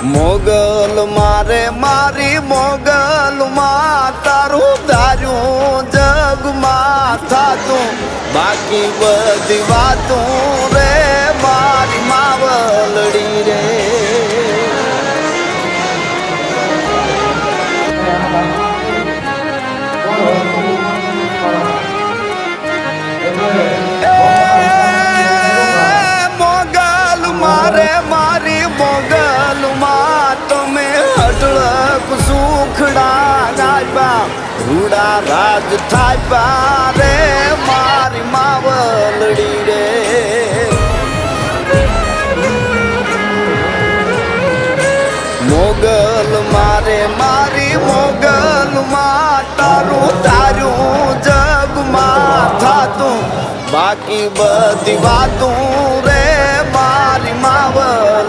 મોગલ મારે મારી મોગલ માં તારું ધાર્યું જગમાં થાતું બાકી બધી વાતું રે મારી માવલડી રે મોગલ મારે મારી મોગલ માં તમે અઢળક સુખડા ગાયબા રૂડા રાજ થાયબા રે મારી માવલડી રે મોગલ મારે મારી મોગલ માં તારું તારું જગમાં થાતું બાકી બધી વાતું રે મારી માવલ